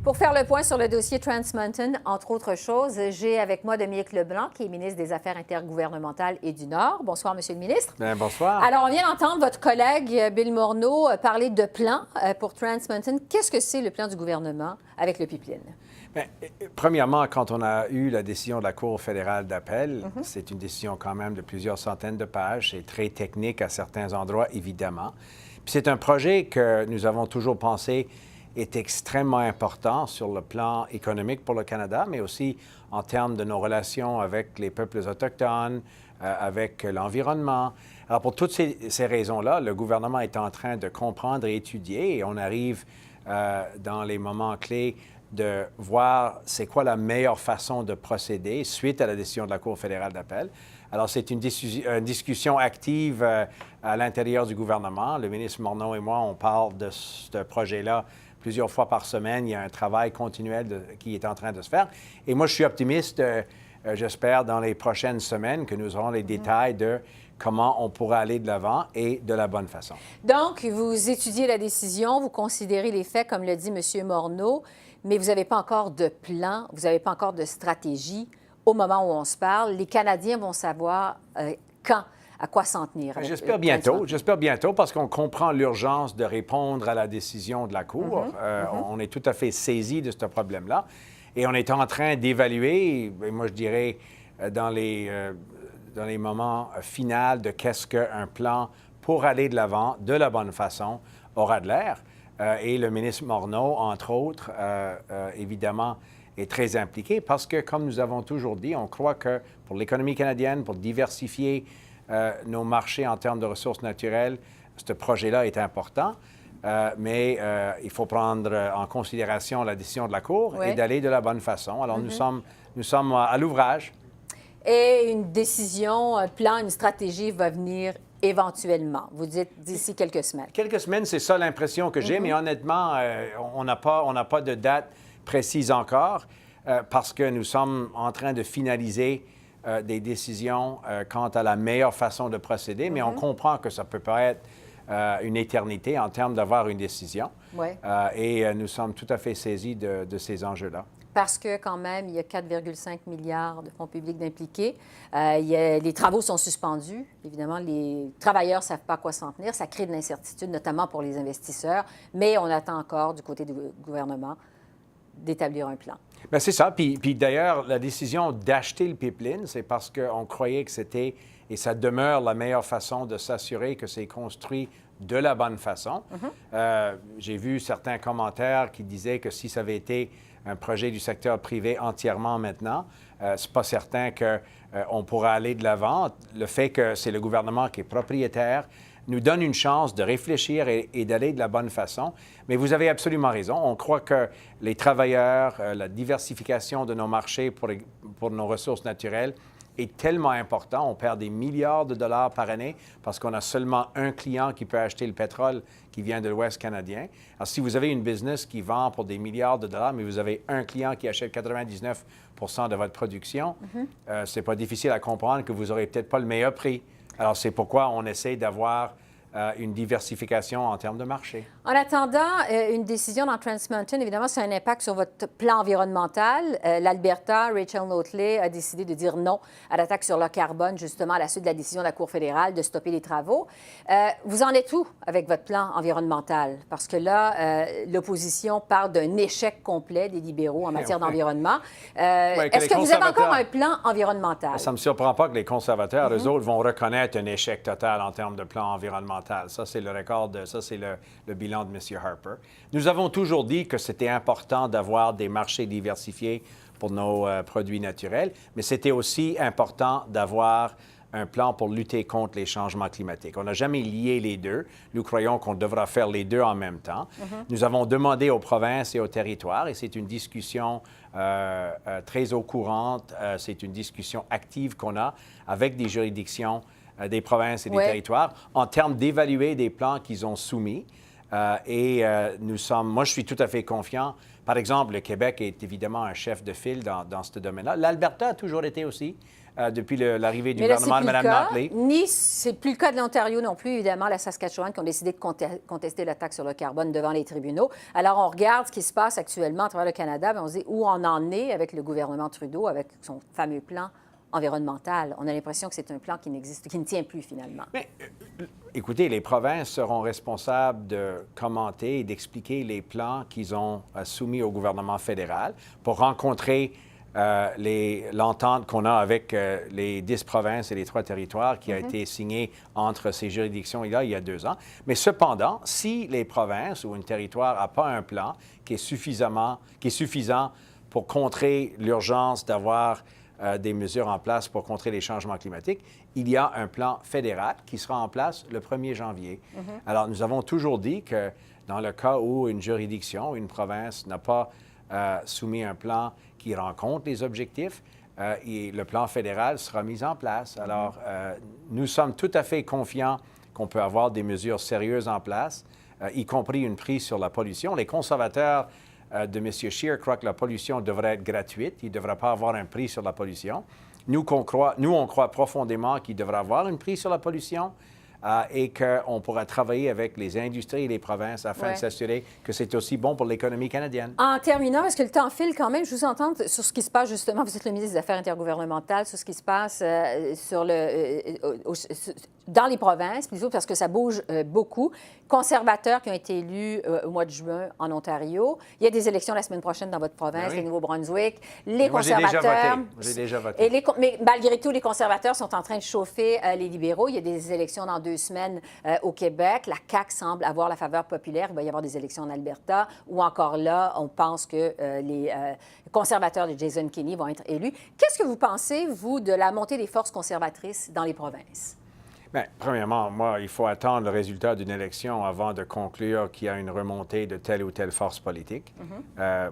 Pour faire le point sur le dossier Trans Mountain, entre autres choses, j'ai avec moi Dominique Leblanc, qui est ministre des Affaires intergouvernementales et du Nord. Bonsoir, Monsieur le ministre. Bien, bonsoir. Alors, on vient d'entendre votre collègue Bill Morneau parler de plan pour Trans Mountain. Qu'est-ce que c'est le plan du gouvernement avec le pipeline? Bien, premièrement, quand on a eu la décision de la Cour fédérale d'appel, c'est une décision quand même de plusieurs centaines de pages. C'est très technique à certains endroits, évidemment. Puis c'est un projet que nous avons toujours pensé est extrêmement important sur le plan économique pour le Canada, mais aussi en termes de nos relations avec les peuples autochtones, avec l'environnement. Alors, pour toutes ces raisons-là, le gouvernement est en train de comprendre et étudier, et on arrive dans les moments clés de voir c'est quoi la meilleure façon de procéder suite à la décision de la Cour fédérale d'appel. Alors, c'est une discussion active à l'intérieur du gouvernement. Le ministre Morneau et moi, on parle de ce projet-là plusieurs fois par semaine. Il y a un travail continuel qui est en train de se faire. Et moi, je suis optimiste. J'espère dans les prochaines semaines que nous aurons les détails de comment on pourra aller de l'avant et de la bonne façon. Donc, vous étudiez la décision, vous considérez les faits, comme le dit M. Morneau, mais vous n'avez pas encore de plan, vous n'avez pas encore de stratégie au moment où on se parle. Les Canadiens vont savoir quand, à quoi s'en tenir. J'espère bientôt, parce qu'on comprend l'urgence de répondre à la décision de la Cour. On est tout à fait saisi de ce problème-là. Et on est en train d'évaluer, moi je dirais, dans les moments finaux de qu'est-ce qu'un plan pour aller de l'avant de la bonne façon aura de l'air. Et le ministre Morneau, entre autres, évidemment, est très impliqué parce que, comme nous avons toujours dit, on croit que pour l'économie canadienne, pour diversifier nos marchés en termes de ressources naturelles, ce projet-là est important. Mais il faut prendre en considération la décision de la Cour et d'aller de la bonne façon. Alors, nous sommes à l'ouvrage. Et une décision, un plan, une stratégie va venir éventuellement. Vous dites d'ici quelques semaines. Quelques semaines, c'est ça l'impression que j'ai, mais honnêtement, on n'a pas de date précise encore parce que nous sommes en train de finaliser des décisions quant à la meilleure façon de procéder, mais on comprend que ça peut pas être une éternité en termes d'avoir une décision. Et nous sommes tout à fait saisis de ces enjeux-là. Parce que, quand même, il y a 4,5 milliards de fonds publics d'impliqués. Les travaux sont suspendus. Évidemment, les travailleurs ne savent pas à quoi s'en tenir. Ça crée de l'incertitude, notamment pour les investisseurs. Mais on attend encore, du côté du gouvernement, d'établir un plan. Bien, c'est ça. Puis d'ailleurs, la décision d'acheter le pipeline, c'est parce qu'on croyait que c'était, et ça demeure la meilleure façon de s'assurer que c'est construit de la bonne façon. J'ai vu certains commentaires qui disaient que si ça avait été un projet du secteur privé entièrement maintenant, c'est pas certain qu'on pourra aller de l'avant. Le fait que c'est le gouvernement qui est propriétaire nous donne une chance de réfléchir et d'aller de la bonne façon. Mais vous avez absolument raison. On croit que les travailleurs, la diversification de nos marchés pour nos ressources naturelles est tellement important. On perd des milliards de dollars par année parce qu'on a seulement un client qui peut acheter le pétrole qui vient de l'Ouest canadien. Alors, si vous avez une business qui vend pour des milliards de dollars, mais vous avez un client qui achète 99 de votre production, c'est pas difficile à comprendre que vous n'aurez peut-être pas le meilleur prix. Alors, c'est pourquoi on essaie d'avoir une diversification en termes de marché. En attendant, une décision dans Trans Mountain, évidemment, ça a un impact sur votre plan environnemental. L'Alberta, Rachel Notley, a décidé de dire non à la taxe sur le carbone, justement, à la suite de la décision de la Cour fédérale de stopper les travaux. Vous en êtes où avec votre plan environnemental? Parce que là, l'opposition parle d'un échec complet des libéraux en matière d'environnement. Est-ce que vous avez encore un plan environnemental? Ça ne me surprend pas que les conservateurs, eux autres, vont reconnaître un échec total en termes de plan environnemental. Ça, c'est le record, ça, c'est le bilan de M. Harper. Nous avons toujours dit que c'était important d'avoir des marchés diversifiés pour nos produits naturels, mais c'était aussi important d'avoir un plan pour lutter contre les changements climatiques. On n'a jamais lié les deux. Nous croyons qu'on devra faire les deux en même temps. Nous avons demandé aux provinces et aux territoires, et c'est une discussion très au courante, c'est une discussion active qu'on a avec des juridictions des provinces et des territoires en termes d'évaluer des plans qu'ils ont soumis. Moi, je suis tout à fait confiant. Par exemple, le Québec est évidemment un chef de file dans ce domaine-là. L'Alberta a toujours été aussi. depuis l'arrivée du Mais là, gouvernement de Mme Notley. C'est plus le cas de l'Ontario non plus, évidemment, la Saskatchewan qui ont décidé de contester la taxe sur le carbone devant les tribunaux. Alors, on regarde ce qui se passe actuellement à travers le Canada, bien, on se dit où on en est avec le gouvernement Trudeau, avec son fameux plan environnemental. On a l'impression que c'est un plan qui n'existe, qui ne tient plus finalement. Mais, écoutez, les provinces seront responsables de commenter et d'expliquer les plans qu'ils ont soumis au gouvernement fédéral pour rencontrer l'entente qu'on a avec les 10 provinces et les 3 territoires qui a été signée entre ces juridictions il y a 2 ans. Mais cependant, si les provinces ou un territoire n'a pas un plan qui est suffisant pour contrer l'urgence d'avoir des mesures en place pour contrer les changements climatiques, il y a un plan fédéral qui sera en place le 1er janvier. Alors, nous avons toujours dit que dans le cas où une juridiction, une province n'a pas soumis un plan qui rencontre les objectifs, et le plan fédéral sera mis en place. Alors, nous sommes tout à fait confiants qu'on peut avoir des mesures sérieuses en place, y compris une prise sur la pollution. Les conservateurs de M. Scheer croient que la pollution devrait être gratuite. Il ne devrait pas avoir un prix sur la pollution. Nous, on croit profondément qu'il devrait avoir une prix sur la pollution et qu'on pourra travailler avec les industries et les provinces afin de s'assurer que c'est aussi bon pour l'économie canadienne. En terminant, parce que le temps file quand même, je vous entends sur ce qui se passe justement, vous êtes le ministre des Affaires intergouvernementales, sur ce qui se passe dans les provinces, plutôt parce que ça bouge beaucoup. Conservateurs qui ont été élus au mois de juin en Ontario. Il y a des élections la semaine prochaine dans votre province, le Nouveau-Brunswick. Les conservateurs... J'ai déjà voté. Mais malgré tout, les conservateurs sont en train de chauffer les libéraux. Il y a des élections dans 2 semaines au Québec. La CAQ semble avoir la faveur populaire. Il va y avoir des élections en Alberta, où encore là, on pense que les conservateurs de Jason Kenney vont être élus. Qu'est-ce que vous pensez, vous, de la montée des forces conservatrices dans les provinces? Bien, premièrement, moi, il faut attendre le résultat d'une élection avant de conclure qu'il y a une remontée de telle ou telle force politique.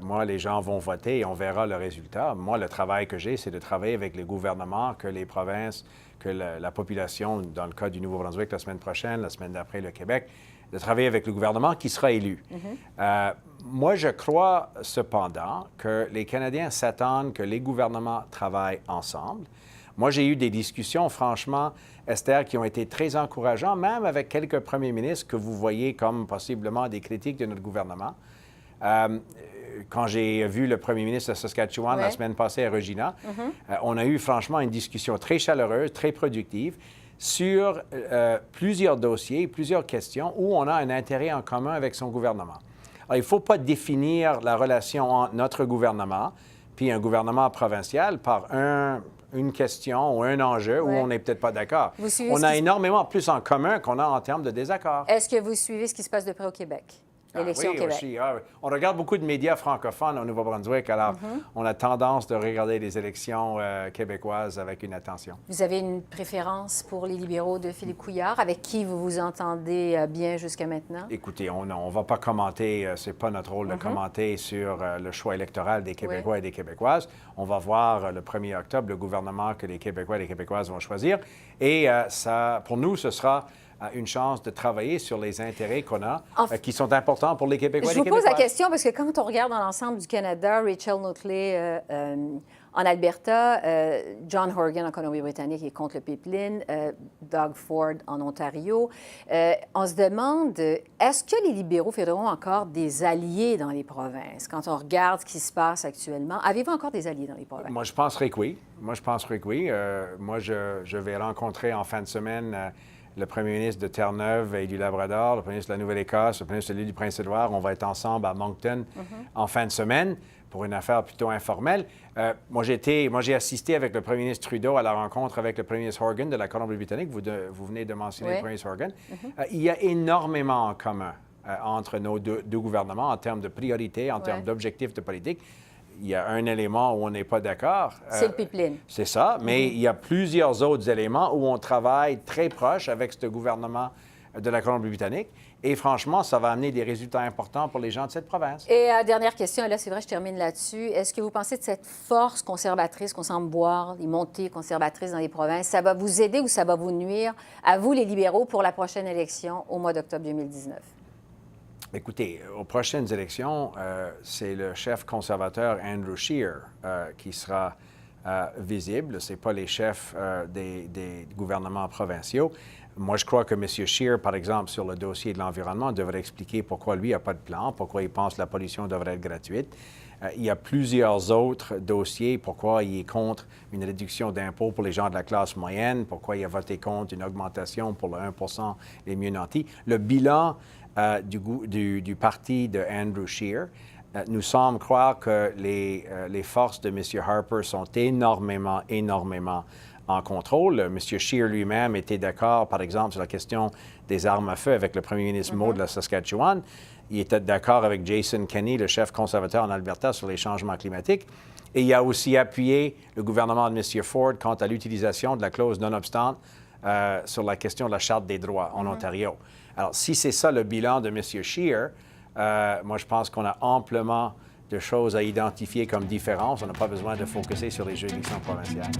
Moi, les gens vont voter et on verra le résultat. Moi, le travail que j'ai, c'est de travailler avec les gouvernements, que les provinces, que la population, dans le cas du Nouveau-Brunswick la semaine prochaine, la semaine d'après le Québec, de travailler avec le gouvernement qui sera élu. Moi, je crois cependant que les Canadiens s'attendent que les gouvernements travaillent ensemble. Moi, j'ai eu des discussions, franchement, Esther, qui ont été très encourageantes, même avec quelques premiers ministres que vous voyez comme possiblement des critiques de notre gouvernement. Quand j'ai vu le premier ministre de Saskatchewan la semaine passée à Regina, on a eu franchement une discussion très chaleureuse, très productive sur plusieurs dossiers, plusieurs questions où on a un intérêt en commun avec son gouvernement. Alors, il ne faut pas définir la relation entre notre gouvernement puis un gouvernement provincial par une question ou un enjeu où on n'est peut-être pas d'accord. On a énormément plus en commun qu'on a en termes de désaccord. Est-ce que vous suivez ce qui se passe de près au Québec? L'élection au Québec. Aussi. On regarde beaucoup de médias francophones au Nouveau-Brunswick, alors on a tendance de regarder les élections québécoises avec une attention. Vous avez une préférence pour les libéraux de Philippe Couillard, avec qui vous vous entendez bien jusqu'à maintenant? Écoutez, on ne va pas commenter, c'est pas notre rôle de commenter sur le choix électoral des Québécois et des Québécoises. On va voir le 1er octobre le gouvernement que les Québécois et les Québécoises vont choisir. Et ça, pour nous, ce sera une chance de travailler sur les intérêts qu'on a, qui sont importants pour les Québécois et les Québécoises. Je vous pose la question parce que quand on regarde dans l'ensemble du Canada, Rachel Notley en Alberta, John Horgan en Colombie-Britannique est contre le pipeline, Doug Ford en Ontario, on se demande, est-ce que les libéraux fédéraux ont encore des alliés dans les provinces? Quand on regarde ce qui se passe actuellement, avez-vous encore des alliés dans les provinces? Moi, je penserais que oui. Moi, je vais rencontrer en fin de semaine le premier ministre de Terre-Neuve et du Labrador, le premier ministre de la Nouvelle-Écosse, le premier ministre de l'île du Prince-Édouard. On va être ensemble à Moncton en fin de semaine pour une affaire plutôt informelle. Moi, j'ai assisté avec le premier ministre Trudeau à la rencontre avec le premier ministre Horgan de la Colombie-Britannique. Vous venez de mentionner le premier ministre Horgan. Il y a énormément en commun entre nos deux gouvernements en termes de priorités, en termes d'objectifs de politique. Il y a un élément où on n'est pas d'accord. C'est le pipeline. C'est ça, mais il y a plusieurs autres éléments où on travaille très proche avec ce gouvernement de la Colombie-Britannique. Et franchement, ça va amener des résultats importants pour les gens de cette province. Et dernière question, et là, c'est vrai, je termine là-dessus. Est-ce que vous pensez que cette force conservatrice qu'on semble voir, les montées conservatrices dans les provinces, ça va vous aider ou ça va vous nuire, à vous, les libéraux, pour la prochaine élection au mois d'octobre 2019? Écoutez, aux prochaines élections, c'est le chef conservateur Andrew Scheer qui sera visibles. Ce n'est pas les chefs des gouvernements provinciaux. Moi, je crois que M. Scheer, par exemple, sur le dossier de l'environnement, devrait expliquer pourquoi lui n'a pas de plan, pourquoi il pense que la pollution devrait être gratuite. Il y a plusieurs autres dossiers, pourquoi il est contre une réduction d'impôts pour les gens de la classe moyenne, pourquoi il a voté contre une augmentation pour le 1 les mieux nantis. Le bilan du parti de Andrew Scheer nous semble croire que les forces de M. Harper sont énormément en contrôle. M. Scheer lui-même était d'accord, par exemple, sur la question des armes à feu avec le premier ministre Moe de la Saskatchewan. Il était d'accord avec Jason Kenney, le chef conservateur en Alberta, sur les changements climatiques. Et il a aussi appuyé le gouvernement de M. Ford quant à l'utilisation de la clause non-obstant sur la question de la Charte des droits en Ontario. Alors, si c'est ça le bilan de M. Scheer, moi, je pense qu'on a amplement de choses à identifier comme différences. On n'a pas besoin de focuser sur les juridictions provinciales.